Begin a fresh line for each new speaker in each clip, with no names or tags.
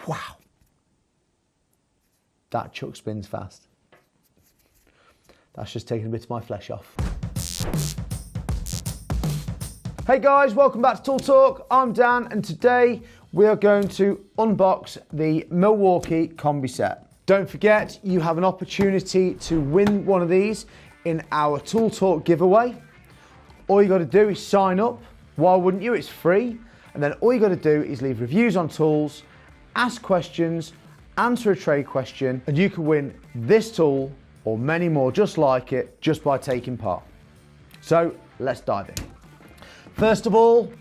Wow. That chuck spins fast. That's just taking a bit of my flesh off. Hey guys, welcome back to Tool Talk. I'm Dan, and today we are going to unbox the Milwaukee Combi Set. Don't forget, you have an opportunity to win one of these in our Tool Talk giveaway. All you got to do is sign up. Why wouldn't you? It's free. And then all you got to do is leave reviews on tools, ask questions, answer a trade question, and you can win this tool or many more just like it just by taking part. So let's dive in. First of all,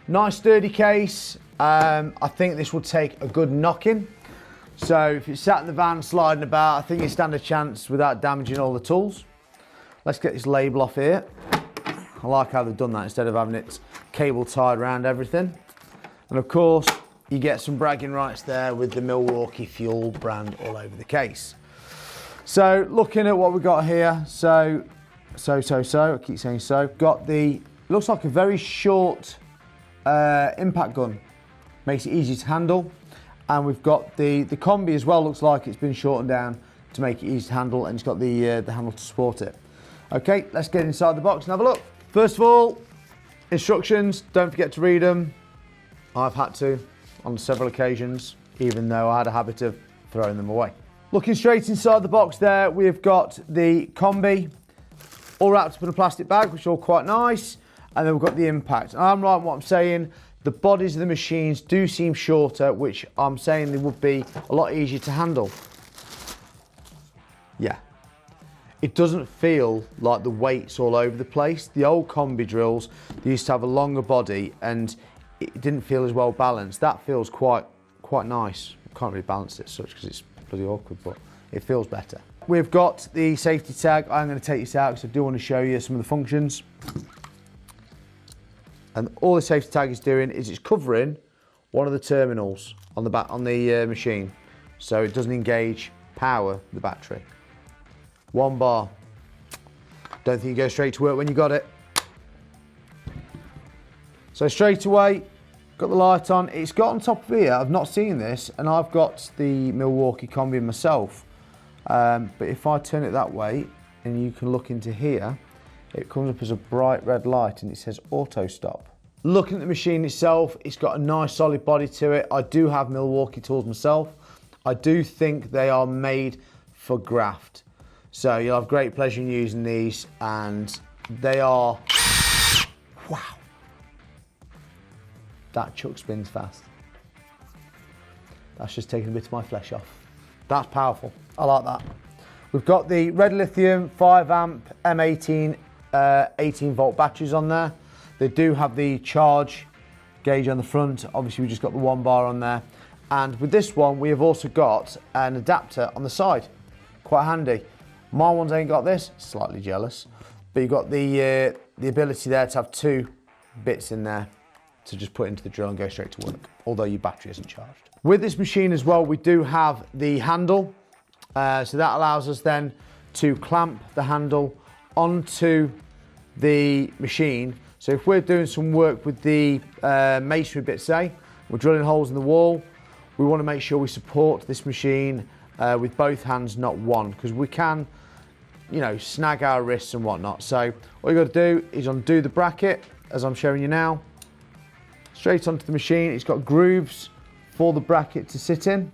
nice sturdy case. I think this will take a good knocking. So if you're sat in the van sliding about, I think you stand a chance without damaging all the tools. Let's get this label off here. I like how they've done that instead of having its cable tied around everything. And of course, you get some bragging rights there with the Milwaukee Fuel brand all over the case. So looking at what we've got here, so, I keep saying so. Got the, looks like a very short impact gun. Makes it easy to handle. And we've got the combi as well, looks like it's been shortened down to make it easy to handle, and it's got the handle to support it. Okay, let's get inside the box and have a look. First of all, instructions, don't forget to read them. I've had to on several occasions, even though I had a habit of throwing them away. Looking straight inside the box there, we've got the combi, all wrapped up in a plastic bag, which is all quite nice. And then we've got the impact. And I'm right in what I'm saying, the bodies of the machines do seem shorter, which I'm saying they would be a lot easier to handle. Yeah. It doesn't feel like the weight's all over the place. The old combi drills, they used to have a longer body and it didn't feel as well balanced. That feels quite nice. I can't really balance it as such because it's bloody awkward, but it feels better. We've got the safety tag. I'm going to take this out because I do want to show you some of the functions. And all the safety tag is doing is it's covering one of the terminals on the back on the machine, so it doesn't engage power the battery. One bar. Don't think you go straight to work when you got it. So straight away, got the light on. It's got on top of here, I've not seen this, and I've got the Milwaukee Combi myself. But if I turn it that way, and you can look into here, it comes up as a bright red light and it says auto stop. Looking at the machine itself, it's got a nice solid body to it. I do have Milwaukee tools myself. I do think they are made for graft. So you'll have great pleasure in using these, and they are, wow. That chuck spins fast. That's just taking a bit of my flesh off. That's powerful, I like that. We've got the red lithium 5 amp M18 18 volt batteries on there. They do have the charge gauge on the front. Obviously we just got the one bar on there. And with this one, we have also got an adapter on the side. Quite handy. My ones ain't got this, slightly jealous. But you've got the ability there to have two bits in there to just put into the drill and go straight to work, although your battery isn't charged. With this machine as well, we do have the handle. So that allows us then to clamp the handle onto the machine. So if we're doing some work with the masonry bit, say, we're drilling holes in the wall, we want to make sure we support this machine with both hands, not one, because we can, you know, snag our wrists and whatnot. So all you got to do is undo the bracket, as I'm showing you now, straight onto the machine. It's got grooves for the bracket to sit in.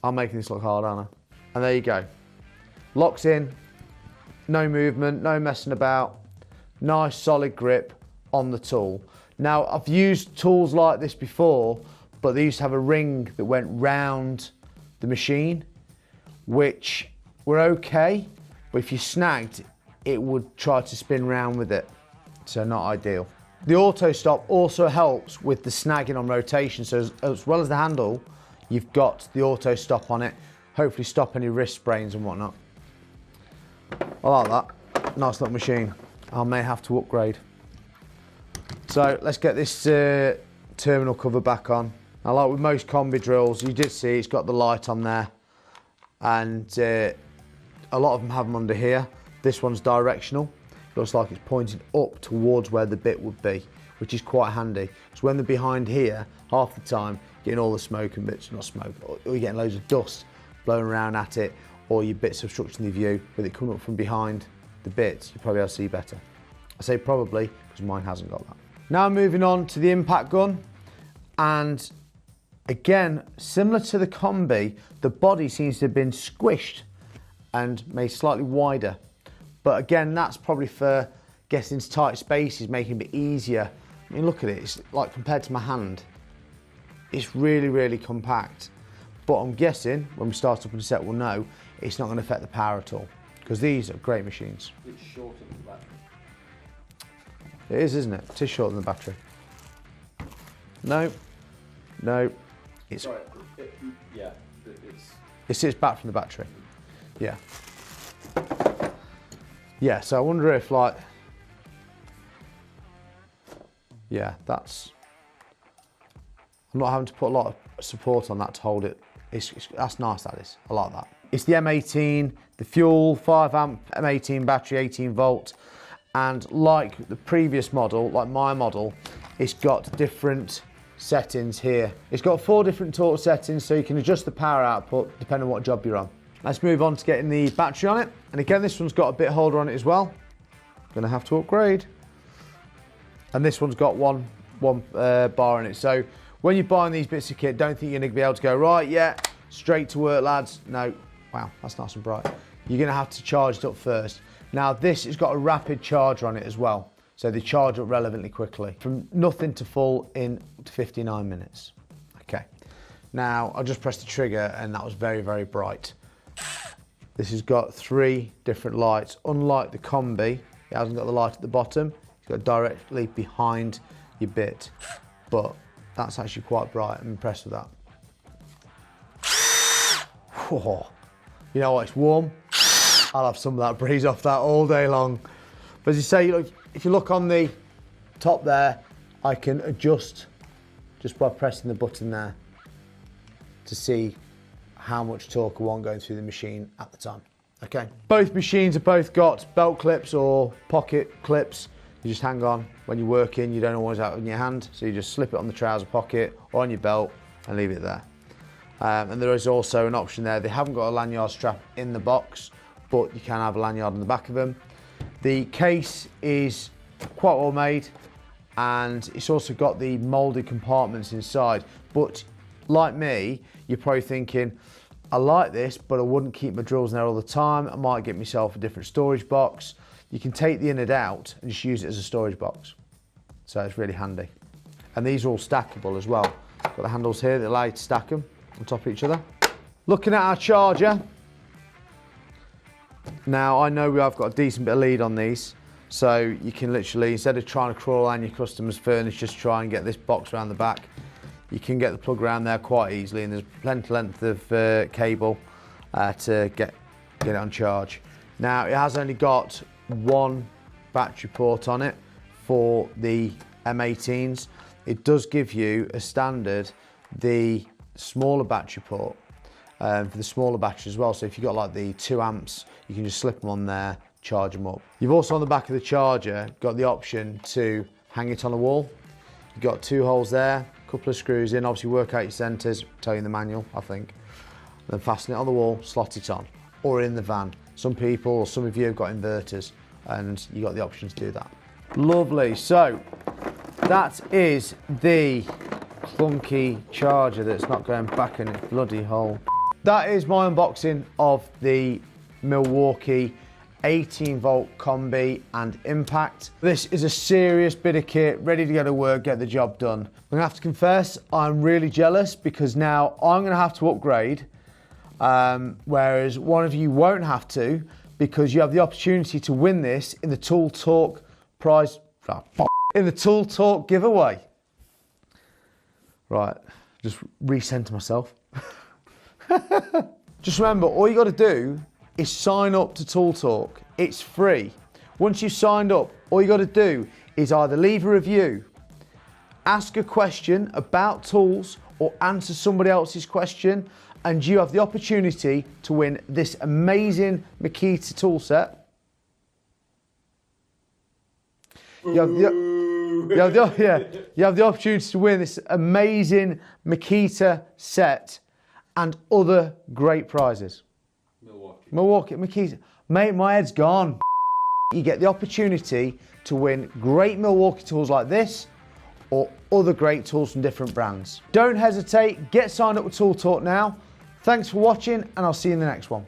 I'm making this look hard, aren't I? And there you go. Locks in, no movement, no messing about. Nice solid grip on the tool. Now, I've used tools like this before, but they used to have a ring that went round the machine, which were okay, but if you snagged, it would try to spin round with it. So not ideal. The auto stop also helps with the snagging on rotation. So as well as the handle, you've got the auto stop on it. Hopefully stop any wrist sprains and whatnot. I like that. Nice little machine. I may have to upgrade. So let's get this terminal cover back on. Now, like with most combi drills, you did see it's got the light on there, and a lot of them have them under here. This one's directional. looks like it's pointing up towards where the bit would be, which is quite handy. So when they're behind here, half the time, you're getting all the smoke and bits, not smoke, or you're getting loads of dust blowing around at it, or your bits obstructing the view. With it coming up from behind the bits, you probably able to see better. I say probably, because mine hasn't got that. Now moving on to the impact gun, and again, similar to the Combi, the body seems to have been squished and made slightly wider. But again, that's probably for getting into tight spaces, making it a bit easier. I mean, look at it, it's like compared to my hand, it's really, really compact. But I'm guessing when we start up in the set, we'll know it's not going to affect the power at all, because these are great machines.
It's shorter than the battery.
It is, isn't it? It is shorter than the battery. No, no. It's,
sorry, yeah,
it sits back from the battery. Yeah. Yeah, so I wonder if like, yeah, that's, I'm not having to put a lot of support on that to hold it. That's nice, that is. I like that. It's the M18, the fuel, 5 amp M18 battery, 18 volt. And like the previous model, like my model, it's got different settings here. It's got 4 different torque settings, so you can adjust the power output depending on what job you're on. Let's move on to getting the battery on it. And again, this one's got a bit holder on it as well. Gonna have to upgrade. And this one's got one bar in it. So when you're buying these bits of kit, don't think you're gonna be able to go, right, yeah, straight to work, lads. No, wow, that's nice and bright. You're gonna have to charge it up first. Now this has got a rapid charger on it as well. So they charge up relevantly quickly. From nothing to full in up to 59 minutes. Okay. Now I just pressed the trigger and that was very, very bright. This has got 3 different lights. Unlike the Combi, it hasn't got the light at the bottom. It's got directly behind your bit. But that's actually quite bright. I'm impressed with that. Whoa. You know what, it's warm. I'll have some of that breeze off that all day long. But as you say, look, if you look on the top there, I can adjust just by pressing the button there to see how much torque I want going through the machine at the time. Okay. Both machines have both got belt clips or pocket clips. You just hang on when you're working, you don't always have it in your hand, so you just slip it on the trouser pocket or on your belt and leave it there. And there is also an option there. They haven't got a lanyard strap in the box, but you can have a lanyard on the back of them. The case is quite well made, and it's also got the moulded compartments inside. But like me, you're probably thinking, I like this, but I wouldn't keep my drills in there all the time. I might get myself a different storage box. You can take the innard out and just use it as a storage box. So it's really handy. And these are all stackable as well. Got the handles here that allow you to stack them on top of each other. Looking at our charger. Now I know we have got a decent bit of lead on these, so you can literally, instead of trying to crawl around your customer's furnace, just try and get this box around the back. You can get the plug around there quite easily, and there's plenty length of cable to get it on charge. Now it has only got 1 battery port on it for the M18s. It does give you a standard, the smaller battery port for the smaller batteries as well. So if you've got like the 2 amps, you can just slip them on there, charge them up. You've also on the back of the charger got the option to hang it on a wall. You've got 2 holes there, a couple of screws in, obviously work out your centres, tell you in the manual, I think. Then fasten it on the wall, slot it on, or in the van. Some people, or some of you have got inverters, and you got the option to do that. Lovely, so that is the clunky charger that's not going back in its bloody hole. That is my unboxing of the Milwaukee 18 volt Combi and Impact. This is a serious bit of kit, ready to go to work, get the job done. I'm gonna have to confess, I'm really jealous because now I'm gonna have to upgrade, whereas one of you won't have to, because you have the opportunity to win this in the Tool Talk prize, in the Tool Talk giveaway. Right, just recenter myself. Just remember, all you got to do is sign up to Tool Talk. It's free. Once you've signed up, all you got to do is either leave a review, ask a question about tools, or answer somebody else's question, and you have the opportunity to win this amazing Makita tool set. you have the opportunity to win this amazing Makita set and other great prizes. Milwaukee, Makita. Mate, my head's gone. You get the opportunity to win great Milwaukee tools like this or other great tools from different brands. Don't hesitate, get signed up with Tool Talk now. Thanks for watching and I'll see you in the next one.